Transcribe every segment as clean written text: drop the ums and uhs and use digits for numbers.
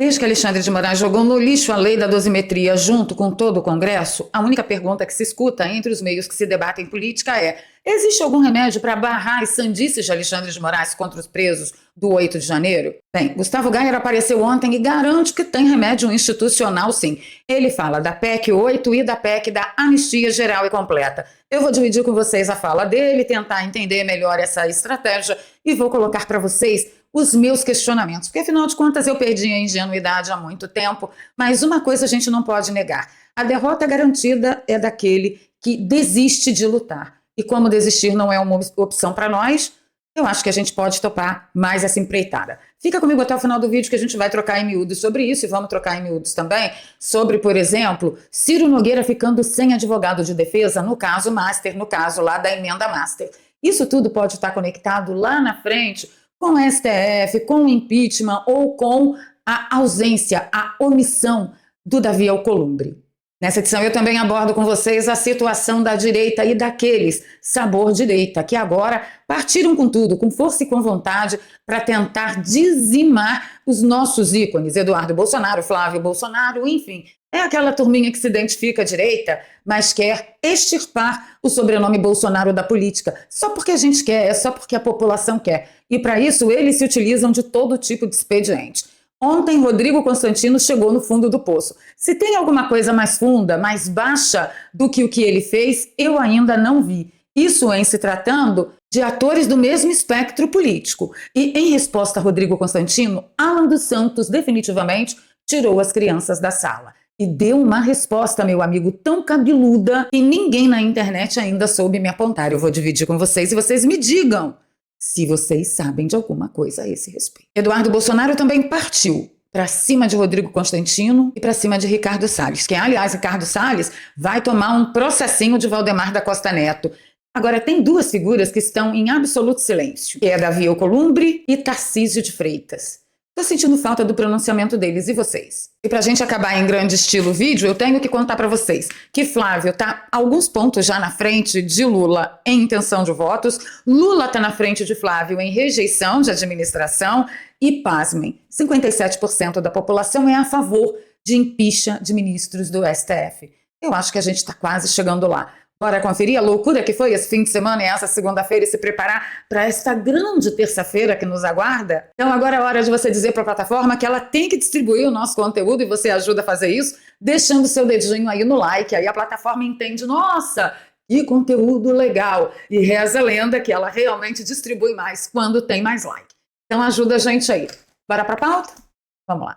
Desde que Alexandre de Moraes jogou no lixo a lei da dosimetria junto com todo o Congresso, a única pergunta que se escuta entre os meios que se debatem política é: existe algum remédio para barrar as sandices de Alexandre de Moraes contra os presos do 8 de janeiro? Bem, Gustavo Gayer apareceu ontem e garante que tem remédio institucional sim. Ele fala da PEC 8 e da PEC da Anistia Geral e Completa. Eu vou dividir com vocês a fala dele, tentar entender melhor essa estratégia e vou colocar para vocês os meus questionamentos, porque afinal de contas eu perdi a ingenuidade há muito tempo, mas uma coisa a gente não pode negar: a derrota garantida é daquele que desiste de lutar. E como desistir não é uma opção para nós, eu acho que a gente pode topar mais essa empreitada. Fica comigo até o final do vídeo que a gente vai trocar em miúdos sobre isso, e vamos trocar em miúdos também sobre, por exemplo, Ciro Nogueira ficando sem advogado de defesa no caso Master, no caso lá da emenda Master. Isso tudo pode estar conectado lá na frente com o STF, com o impeachment ou com a ausência, a omissão do Davi Alcolumbre. Nessa edição eu também abordo com vocês a situação da direita e daqueles sabor direita que agora partiram com tudo, com força e com vontade para tentar dizimar os nossos ícones, Eduardo Bolsonaro, Flávio Bolsonaro, enfim. É aquela turminha que se identifica à direita, mas quer extirpar o sobrenome Bolsonaro da política. Só porque a gente quer, é só porque a população quer. E para isso eles se utilizam de todo tipo de expediente. Ontem, Rodrigo Constantino chegou no fundo do poço. Se tem alguma coisa mais funda, mais baixa do que o que ele fez, eu ainda não vi. Isso em se tratando de atores do mesmo espectro político. E em resposta a Rodrigo Constantino, Alan dos Santos definitivamente tirou as crianças da sala. E deu uma resposta, meu amigo, tão cabeluda que ninguém na internet ainda soube me apontar. Eu vou dividir com vocês e vocês me digam se vocês sabem de alguma coisa a esse respeito. Eduardo Bolsonaro também partiu para cima de Rodrigo Constantino e para cima de Ricardo Salles, que, aliás, Ricardo Salles vai tomar um processinho de Valdemar da Costa Neto. Agora, tem duas figuras que estão em absoluto silêncio, que é Davi Alcolumbre e Tarcísio de Freitas. Tô sentindo falta do pronunciamento deles, e vocês? E pra gente acabar em grande estilo vídeo, eu tenho que contar pra vocês que Flávio tá alguns pontos já na frente de Lula em intenção de votos, Lula tá na frente de Flávio em rejeição de administração e, pasmem, 57% da população é a favor de impeachment de ministros do STF. Eu acho que a gente tá quase chegando lá. Bora conferir a loucura que foi esse fim de semana e essa segunda-feira e se preparar para esta grande terça-feira que nos aguarda? Então agora é hora de você dizer para a plataforma que ela tem que distribuir o nosso conteúdo e você ajuda a fazer isso deixando seu dedinho aí no like. Aí a plataforma entende: nossa, que conteúdo legal! E reza a lenda que ela realmente distribui mais quando tem mais like. Então ajuda a gente aí. Bora para a pauta? Vamos lá.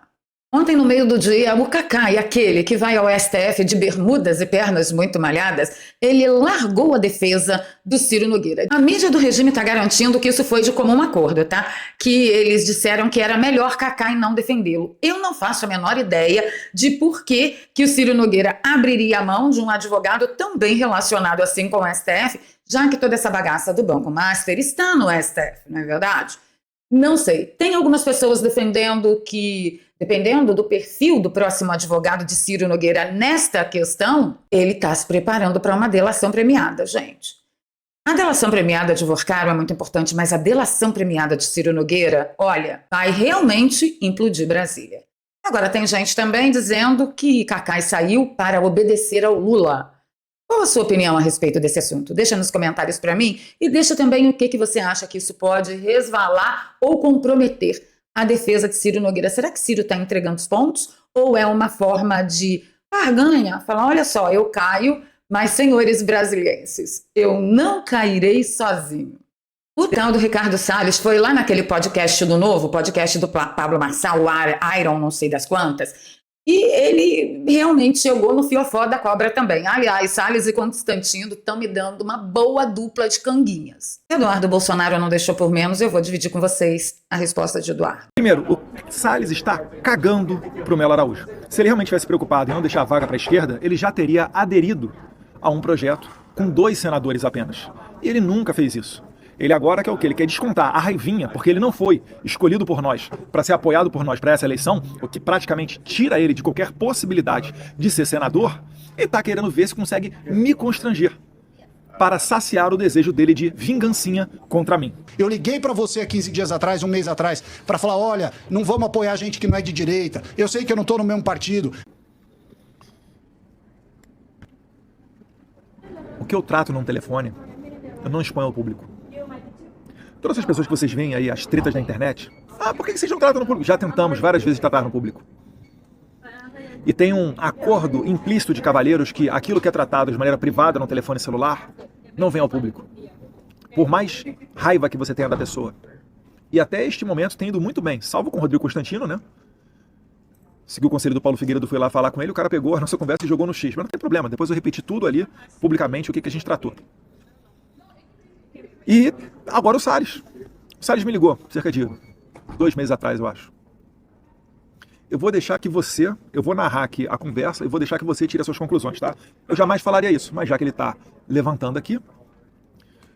Ontem, no meio do dia, o Cacai, aquele que vai ao STF de bermudas e pernas muito malhadas, ele largou a defesa do Ciro Nogueira. A mídia do regime está garantindo que isso foi de comum acordo, tá? Que eles disseram que era melhor Cacai não defendê-lo. Eu não faço a menor ideia de por que o Ciro Nogueira abriria a mão de um advogado tão bem relacionado assim com o STF, já que toda essa bagaça do Banco Master está no STF, não é verdade? Não sei. Tem algumas pessoas defendendo que, dependendo do perfil do próximo advogado de Ciro Nogueira nesta questão, ele está se preparando para uma delação premiada, gente. A delação premiada de Vorcaro é muito importante, mas a delação premiada de Ciro Nogueira, olha, vai realmente implodir Brasília. Agora tem gente também dizendo que Cacai saiu para obedecer ao Lula. Qual a sua opinião a respeito desse assunto? Deixa nos comentários para mim e deixa também o que você acha que isso pode resvalar ou comprometer a defesa de Ciro Nogueira. Será que Ciro está entregando os pontos ou é uma forma de barganha? Falar: olha só, eu caio, mas senhores brasilienses, eu não cairei sozinho. O tal do Ricardo Salles foi lá naquele podcast do Novo, podcast do Pablo Marçal, o Iron não sei das quantas, e ele realmente chegou no fiofó da cobra também. Aliás, Salles e Constantino estão me dando uma boa dupla de canguinhas. Eduardo Bolsonaro não deixou por menos, eu vou dividir com vocês a resposta de Eduardo. Primeiro, o Salles está cagando pro Melo Araújo. Se ele realmente tivesse preocupado em não deixar a vaga para a esquerda, ele já teria aderido a um projeto com 2 senadores apenas. E ele nunca fez isso. Ele agora quer o quê? Ele quer descontar a raivinha, porque ele não foi escolhido por nós, para ser apoiado por nós para essa eleição, o que praticamente tira ele de qualquer possibilidade de ser senador, e está querendo ver se consegue me constranger. para saciar o desejo dele de vingancinha contra mim. Eu liguei para você há 15 dias atrás, um mês atrás, para falar, olha, não vamos apoiar gente que não é de direita. Eu sei que eu não estou no mesmo partido. O que eu trato num telefone, eu não exponho ao público. Todas as pessoas que vocês veem aí, as tretas na internet, por que vocês não tratam no público? Já tentamos várias vezes tratar no público. E tem um acordo implícito de cavalheiros que aquilo que é tratado de maneira privada no telefone celular não vem ao público. Por mais raiva que você tenha da pessoa. E até este momento tem ido muito bem, salvo com o Rodrigo Constantino, né? Seguiu o conselho do Paulo Figueiredo, fui lá falar com ele, o cara pegou a nossa conversa e jogou no X. Mas não tem problema, depois eu repeti tudo ali, publicamente, o que a gente tratou. E agora o Salles. O Salles me ligou, cerca de 2 meses atrás, eu acho. Eu vou narrar aqui a conversa e vou deixar que você tire as suas conclusões, tá? Eu jamais falaria isso, mas já que ele está levantando aqui,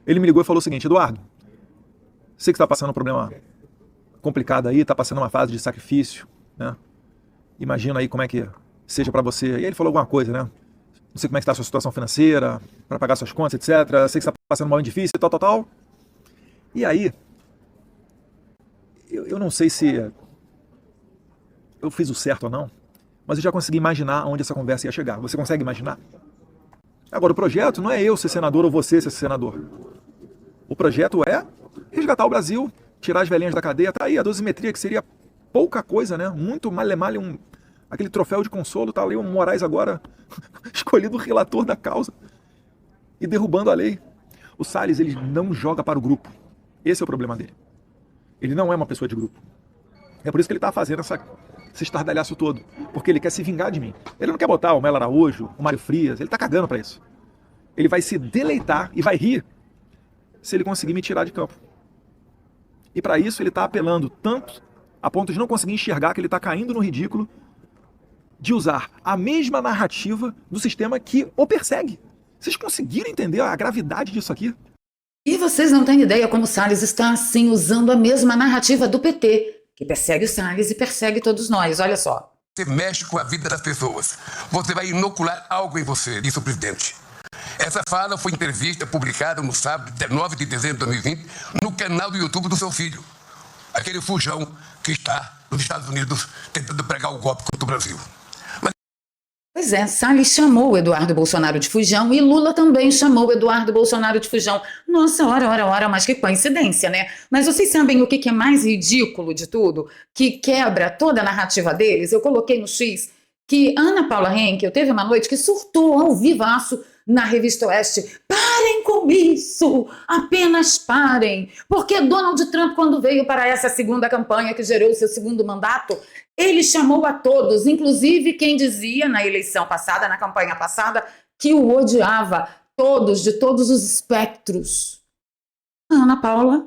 ele me ligou e falou o seguinte: Eduardo, sei que está passando um problema complicado aí, está passando uma fase de sacrifício, né? Imagina aí como é que seja para você. E ele falou alguma coisa, né? Não sei como é que está a sua situação financeira, para pagar suas contas, etc. Sei que você está passando um momento difícil, tal. E aí, eu não sei se eu fiz o certo ou não, mas eu já consegui imaginar onde essa conversa ia chegar. Você consegue imaginar? Agora, o projeto não é eu ser senador ou você ser senador. O projeto é resgatar o Brasil, tirar as velhinhas da cadeia. Tá aí a dosimetria, que seria pouca coisa, né? Muito male-male, aquele troféu de consolo. Tá ali o Moraes agora escolhido o relator da causa e derrubando a lei. O Salles, ele não joga para o grupo. Esse é o problema dele. Ele não é uma pessoa de grupo. É por isso que ele tá fazendo esse estardalhaço todo. Porque ele quer se vingar de mim. Ele não quer botar o Melo Araújo, o Mário Frias. Ele tá cagando pra isso. Ele vai se deleitar e vai rir se ele conseguir me tirar de campo. E para isso ele tá apelando tanto a ponto de não conseguir enxergar que ele tá caindo no ridículo de usar a mesma narrativa do sistema que o persegue. Vocês conseguiram entender a gravidade disso aqui? E vocês não têm ideia como o Salles está, assim, usando a mesma narrativa do PT, que persegue o Salles e persegue todos nós. Olha só. Você mexe com a vida das pessoas. Você vai inocular algo em você, disse o presidente. Essa fala foi entrevista publicada no sábado, 19 de dezembro de 2020, no canal do YouTube do seu filho. Aquele fujão que está nos Estados Unidos tentando pregar o golpe contra o Brasil. Pois é, Salles chamou o Eduardo Bolsonaro de fujão e Lula também chamou o Eduardo Bolsonaro de fujão. Nossa, ora, mas que coincidência, né? Mas vocês sabem o que é mais ridículo de tudo? Que quebra toda a narrativa deles? Eu coloquei no X que Ana Paula Henkel teve uma noite que surtou ao vivaço na Revista Oeste. Parem com isso! Apenas parem! Porque Donald Trump, quando veio para essa segunda campanha que gerou o seu segundo mandato, ele chamou a todos, inclusive quem dizia na eleição passada, na campanha passada, que o odiava, todos, de todos os espectros. A Ana Paula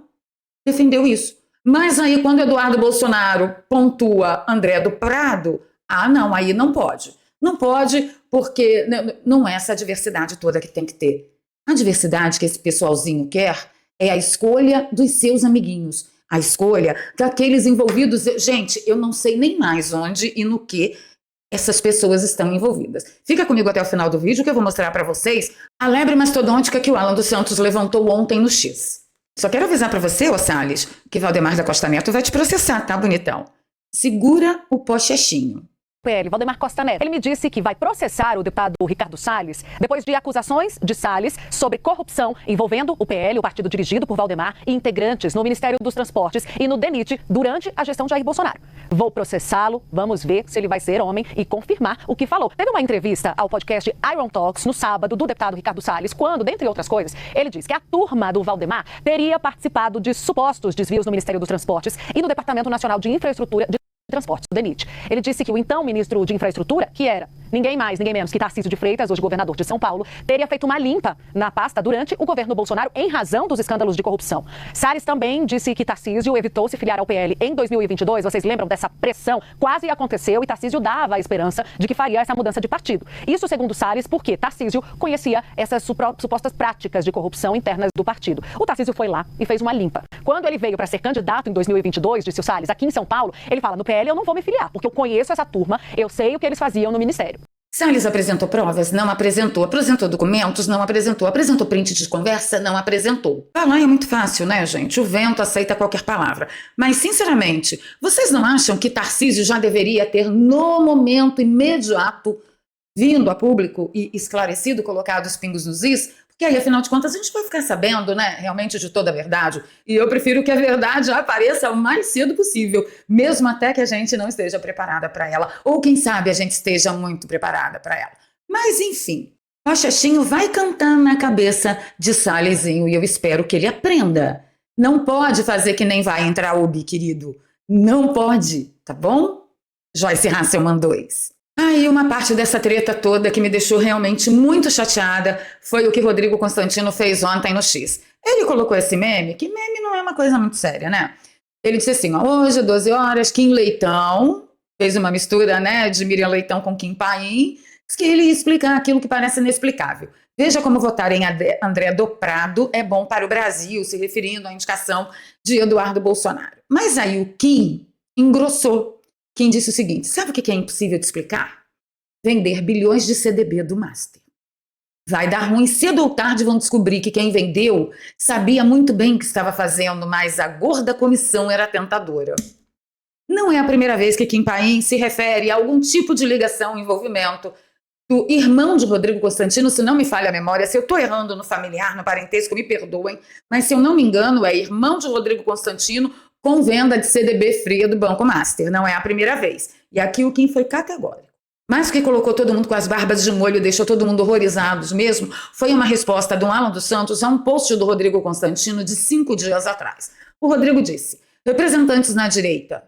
defendeu isso. Mas aí, quando Eduardo Bolsonaro pontua André do Prado, não, aí não pode. Não pode, porque não é essa diversidade toda que tem que ter. A diversidade que esse pessoalzinho quer é a escolha dos seus amiguinhos, a escolha daqueles envolvidos. Gente, eu não sei nem mais onde e no que essas pessoas estão envolvidas. Fica comigo até o final do vídeo que eu vou mostrar para vocês a lebre mastodôntica que o Alan dos Santos levantou ontem no X. Só quero avisar para você, ô Salles, que Valdemar da Costa Neto vai te processar, tá, bonitão? Segura o pochechinho. PL, Valdemar Costa Neto. Ele me disse que vai processar o deputado Ricardo Salles depois de acusações de Salles sobre corrupção envolvendo o PL, o partido dirigido por Valdemar, e integrantes no Ministério dos Transportes e no DENIT durante a gestão de Jair Bolsonaro. Vou processá-lo, vamos ver se ele vai ser homem e confirmar o que falou. Teve uma entrevista ao podcast Iron Talks no sábado do deputado Ricardo Salles, quando, dentre outras coisas, ele disse que a turma do Valdemar teria participado de supostos desvios no Ministério dos Transportes e no Departamento Nacional de Infraestrutura de Transportes, o DENIT. Ele disse que o então ministro de Infraestrutura, que era ninguém mais, ninguém menos que Tarcísio de Freitas, hoje governador de São Paulo, teria feito uma limpa na pasta durante o governo Bolsonaro em razão dos escândalos de corrupção. Salles também disse que Tarcísio evitou se filiar ao PL em 2022. Vocês lembram dessa pressão? Quase aconteceu e Tarcísio dava a esperança de que faria essa mudança de partido. Isso segundo Salles, porque Tarcísio conhecia essas supostas práticas de corrupção internas do partido. O Tarcísio foi lá e fez uma limpa. Quando ele veio para ser candidato em 2022, disse o Salles, aqui em São Paulo, ele fala, no PL eu não vou me filiar, porque eu conheço essa turma, eu sei o que eles faziam no Ministério. Salles apresentou provas? Não apresentou. Apresentou documentos? Não apresentou. Apresentou print de conversa? Não apresentou. Falar é muito fácil, né, gente? O vento aceita qualquer palavra. Mas, sinceramente, vocês não acham que Tarcísio já deveria ter, no momento imediato, vindo a público e esclarecido, colocado os pingos nos is? Porque aí, afinal de contas, a gente vai ficar sabendo, né, realmente de toda a verdade. E eu prefiro que a verdade apareça o mais cedo possível, mesmo até que a gente não esteja preparada para ela. Ou, quem sabe, a gente esteja muito preparada para ela. Mas, enfim, o Chechinho vai cantar na cabeça de Sallesinho e eu espero que ele aprenda. Não pode fazer que nem vai entrar Ubi, querido. Não pode, tá bom? Joyce Hasselman 2. Aí uma parte dessa treta toda que me deixou realmente muito chateada foi o que Rodrigo Constantino fez ontem no X. Ele colocou esse meme, que meme não é uma coisa muito séria, né? Ele disse assim, ó, hoje, 12 horas, Kim Leitão, fez uma mistura, né, de Miriam Leitão com Kim Paim, disse que ele ia explicar aquilo que parece inexplicável. Veja como votar em André do Prado é bom para o Brasil, se referindo à indicação de Eduardo Bolsonaro. Mas aí o Kim engrossou. Quem disse o seguinte, sabe o que é impossível de explicar? Vender bilhões de CDB do Master. Vai dar ruim, cedo ou tarde vão descobrir que quem vendeu sabia muito bem o que estava fazendo, mas a gorda comissão era tentadora. Não é a primeira vez que Kim Paim se refere a algum tipo de ligação, envolvimento do irmão de Rodrigo Constantino, se não me falha a memória, se eu estou errando no familiar, no parentesco, me perdoem, mas se eu não me engano é irmão de Rodrigo Constantino com venda de CDB fria do Banco Master. Não é a primeira vez. E aqui o Kim foi categórico. Mas o que colocou todo mundo com as barbas de molho e deixou todo mundo horrorizados mesmo foi uma resposta do Alan dos Santos a um post do Rodrigo Constantino de 5 dias atrás. O Rodrigo disse, representantes na direita,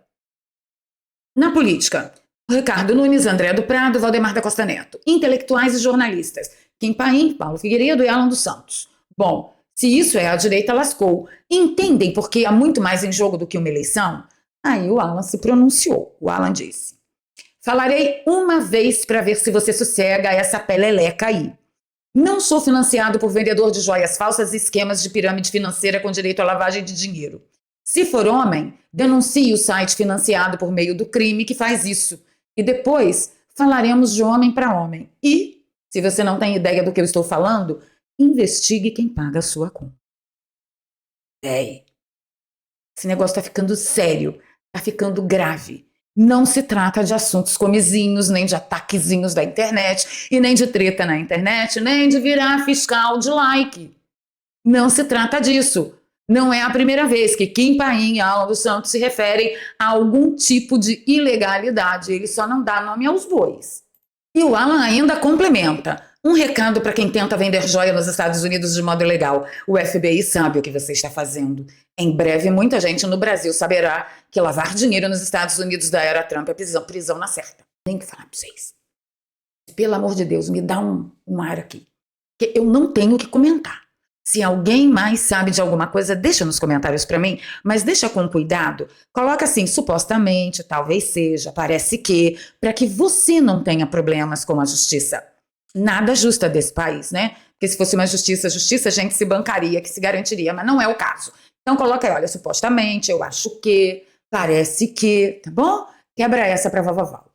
na política, Ricardo Nunes, André do Prado, Valdemar da Costa Neto, intelectuais e jornalistas, Kim Paim, Paulo Figueiredo e Alan dos Santos. Bom, se isso é a direita, lascou. Entendem porque há muito mais em jogo do que uma eleição? Aí o Alan se pronunciou. O Alan disse, falarei uma vez para ver se você sossega essa peleleca aí. Não sou financiado por vendedor de joias falsas e esquemas de pirâmide financeira com direito à lavagem de dinheiro. Se for homem, denuncie o site financiado por meio do crime que faz isso. E depois falaremos de homem para homem. E, se você não tem ideia do que eu estou falando, investigue quem paga a sua conta. Esse negócio está ficando sério, está ficando grave. Não se trata de assuntos comizinhos, nem de ataquezinhos da internet, e nem de treta na internet, nem de virar fiscal de like. Não se trata disso. Não é a primeira vez que Kim Paim e Alan dos Santos se referem a algum tipo de ilegalidade. Ele só não dá nome aos bois. E o Alan ainda complementa. Um recado para quem tenta vender joia nos Estados Unidos de modo ilegal. O FBI sabe o que você está fazendo. Em breve, muita gente no Brasil saberá que lavar dinheiro nos Estados Unidos da era Trump é prisão na certa. Nem que falar para vocês. Pelo amor de Deus, me dá um ar aqui. Porque eu não tenho o que comentar. Se alguém mais sabe de alguma coisa, deixa nos comentários para mim, mas deixa com cuidado. Coloca assim, supostamente, talvez seja, parece que, para que você não tenha problemas com a justiça. Nada justa desse país, né? Porque se fosse uma justiça, a gente se bancaria, que se garantiria, mas não é o caso. Então coloca aí, olha, supostamente, eu acho que, parece que, tá bom? Quebra essa pra vovó.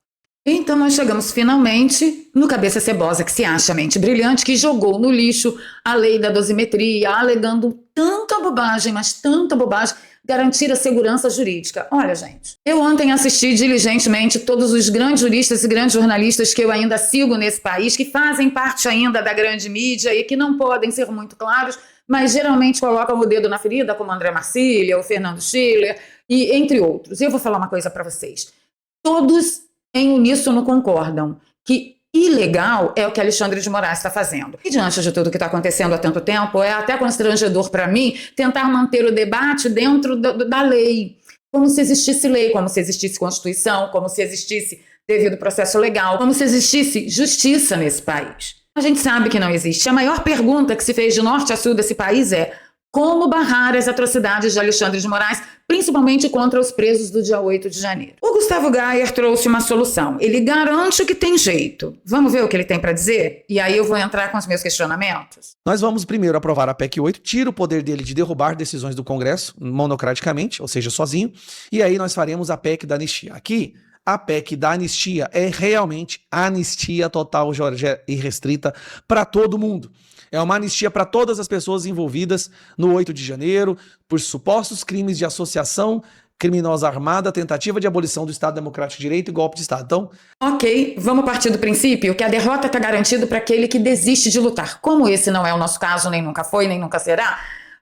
Então nós chegamos finalmente no cabeça cebosa que se acha mente brilhante, que jogou no lixo a lei da dosimetria, alegando tanta bobagem, mas tanta bobagem, garantir a segurança jurídica. Olha, gente, eu ontem assisti diligentemente todos os grandes juristas e grandes jornalistas que eu ainda sigo nesse país, que fazem parte ainda da grande mídia e que não podem ser muito claros, mas geralmente colocam o dedo na ferida, como André Marcília, o Fernando Schiller, e entre outros. Eu vou falar uma coisa para vocês. Todos em uníssono concordam que ilegal é o que Alexandre de Moraes está fazendo. E diante de tudo que está acontecendo há tanto tempo, é até constrangedor para mim tentar manter o debate dentro da lei. Como se existisse lei, como se existisse Constituição, como se existisse devido processo legal, como se existisse justiça nesse país. A gente sabe que não existe. A maior pergunta que se fez de norte a sul desse país é como barrar as atrocidades de Alexandre de Moraes, principalmente contra os presos do dia 8 de janeiro. O Gustavo Gayer trouxe uma solução. Ele garante que tem jeito. Vamos ver o que ele tem para dizer? E aí eu vou entrar com os meus questionamentos. Nós vamos primeiro aprovar a PEC 8, tira o poder dele de derrubar decisões do Congresso, monocraticamente, ou seja, sozinho, e aí nós faremos a PEC da anistia. Aqui, a PEC da anistia é realmente anistia total, Jorge, e restrita para todo mundo. É uma anistia para todas as pessoas envolvidas no 8 de janeiro por supostos crimes de associação criminosa armada, tentativa de abolição do Estado Democrático de Direito e golpe de Estado. Então, ok, vamos partir do princípio que a derrota está garantida para aquele que desiste de lutar. Como esse não é o nosso caso, nem nunca foi, nem nunca será,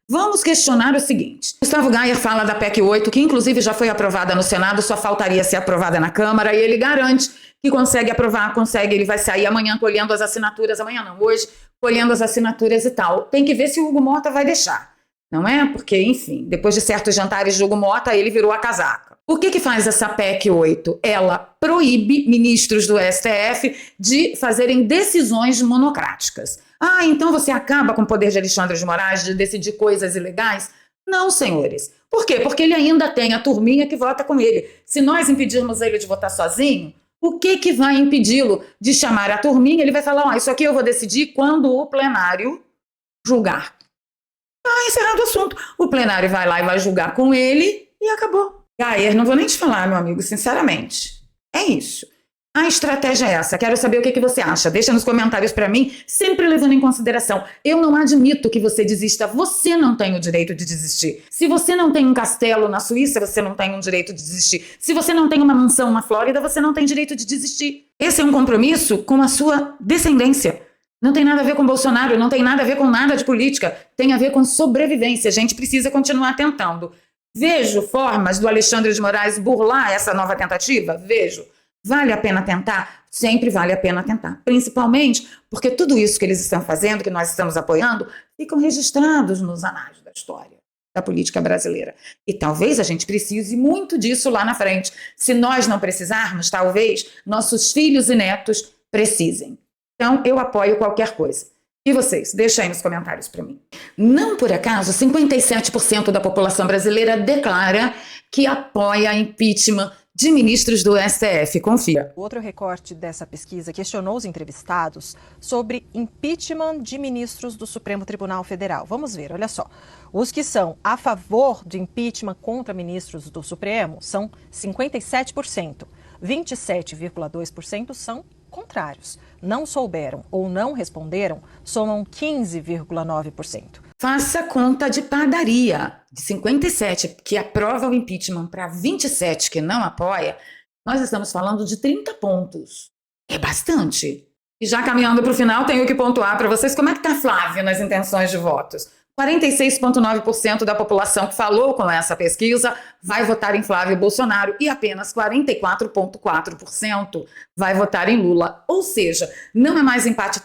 vamos questionar o seguinte. Gustavo Gaia fala da PEC 8, que inclusive já foi aprovada no Senado, só faltaria ser aprovada na Câmara, e ele garante que consegue aprovar, ele vai sair amanhã colhendo as assinaturas, amanhã não, hoje, colhendo as assinaturas e tal. Tem que ver se o Hugo Mota vai deixar, não é? Porque, enfim, depois de certos jantares de Hugo Mota, ele virou a casaca. O que faz essa PEC 8? Ela proíbe ministros do STF de fazerem decisões monocráticas. Ah, então você acaba com o poder de Alexandre de Moraes de decidir coisas ilegais? Não, senhores. Por quê? Porque ele ainda tem a turminha que vota com ele. Se nós impedirmos ele de votar sozinho, o que vai impedi-lo de chamar a turminha? Ele vai falar, isso aqui eu vou decidir quando o plenário julgar. Encerrado o assunto. O plenário vai lá e vai julgar com ele e acabou. Gaia, não vou nem te falar, meu amigo, sinceramente. É isso. A estratégia é essa. Quero saber o que você acha. Deixa nos comentários para mim, sempre levando em consideração. Eu não admito que você desista. Você não tem o direito de desistir. Se você não tem um castelo na Suíça, você não tem o direito de desistir. Se você não tem uma mansão na Flórida, você não tem direito de desistir. Esse é um compromisso com a sua descendência. Não tem nada a ver com Bolsonaro, não tem nada a ver com nada de política. Tem a ver com sobrevivência. A gente precisa continuar tentando. Vejo formas do Alexandre de Moraes burlar essa nova tentativa? Vejo. Vale a pena tentar? Sempre vale a pena tentar. Principalmente porque tudo isso que eles estão fazendo, que nós estamos apoiando, ficam registrados nos anais da história da política brasileira. E talvez a gente precise muito disso lá na frente. Se nós não precisarmos, talvez nossos filhos e netos precisem. Então, eu apoio qualquer coisa. E vocês? Deixa aí nos comentários para mim. Não por acaso, 57% da população brasileira declara que apoia impeachment de ministros do STF. Confia. Outro recorte dessa pesquisa questionou os entrevistados sobre impeachment de ministros do Supremo Tribunal Federal. Vamos ver, olha só. Os que são a favor de impeachment contra ministros do Supremo são 57%. 27,2% são contrários. Não souberam ou não responderam somam 15,9%. Faça conta de padaria. De 57 que aprova o impeachment para 27 que não apoia, nós estamos falando de 30 pontos. É bastante. E já caminhando para o final, tenho que pontuar para vocês como é que está Flávio nas intenções de votos. 46,9% da população que falou com essa pesquisa vai votar em Flávio Bolsonaro e apenas 44,4% vai votar em Lula. Ou seja, não é mais empate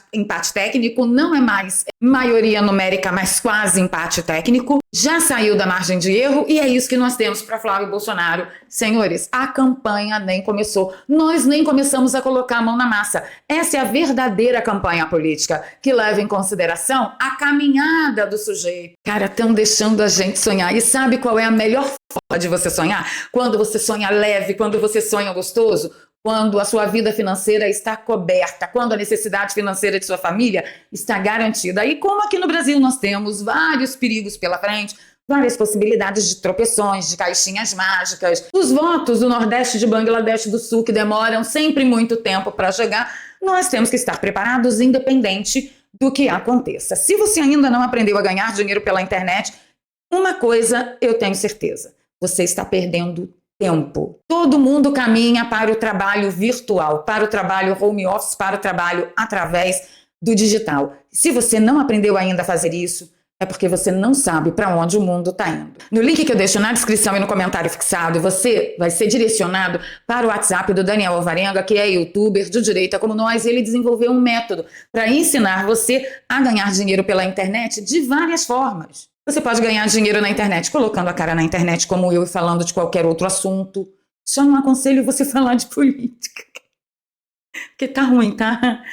técnico, não é mais maioria numérica, mas quase empate técnico. Já saiu da margem de erro e é isso que nós temos para Flávio Bolsonaro. Senhores, a campanha nem começou. Nós nem começamos a colocar a mão na massa. Essa é a verdadeira campanha política, que leva em consideração a caminhada do sujeito. Cara, estão deixando a gente sonhar. E sabe qual é a melhor forma de você sonhar? Quando você sonha leve, quando você sonha gostoso, quando a sua vida financeira está coberta, quando a necessidade financeira de sua família está garantida. E como aqui no Brasil nós temos vários perigos pela frente, várias possibilidades de tropeções, de caixinhas mágicas, os votos do Nordeste, de Bangladesh, do Sul, que demoram sempre muito tempo para chegar, nós temos que estar preparados, independente do que aconteça. Se você ainda não aprendeu a ganhar dinheiro pela internet, uma coisa eu tenho certeza, você está perdendo tempo. Todo mundo caminha para o trabalho virtual, para o trabalho home office, para o trabalho através do digital. Se você não aprendeu ainda a fazer isso, é porque você não sabe para onde o mundo está indo. No link que eu deixo na descrição e no comentário fixado, você vai ser direcionado para o WhatsApp do Daniel Alvarenga, que é youtuber de direita como nós. Ele desenvolveu um método para ensinar você a ganhar dinheiro pela internet de várias formas. Você pode ganhar dinheiro na internet colocando a cara na internet como eu e falando de qualquer outro assunto. Só não aconselho você falar de política. Porque tá ruim, tá?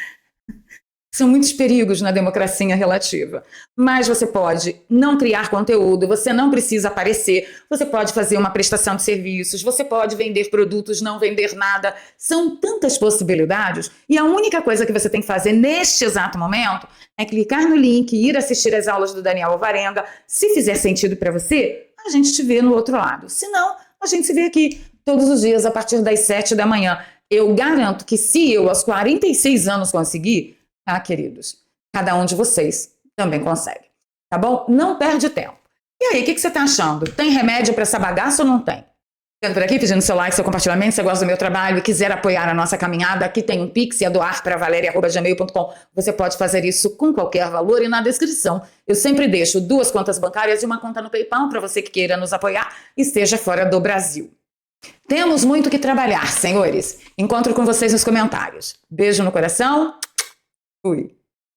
São muitos perigos na democracia relativa. Mas você pode não criar conteúdo, você não precisa aparecer, você pode fazer uma prestação de serviços, você pode vender produtos, não vender nada. São tantas possibilidades e a única coisa que você tem que fazer neste exato momento é clicar no link e ir assistir às aulas do Daniel Alvarenga. Se fizer sentido para você, a gente te vê no outro lado. Se não, a gente se vê aqui todos os dias a partir das 7 da manhã. Eu garanto que se eu, aos 46 anos, conseguir, queridos, cada um de vocês também consegue. Tá bom? Não perde tempo. E aí, o que você tá achando? Tem remédio para essa bagaça ou não tem? Ficando por aqui, pedindo seu like, seu compartilhamento, se você gosta do meu trabalho e quiser apoiar a nossa caminhada, aqui tem um Pix, é doar@valeria@gmail.com. Você pode fazer isso com qualquer valor e na descrição eu sempre deixo 2 contas bancárias e uma conta no PayPal para você que queira nos apoiar e esteja fora do Brasil. Temos muito que trabalhar, senhores. Encontro com vocês nos comentários. Beijo no coração. Fui.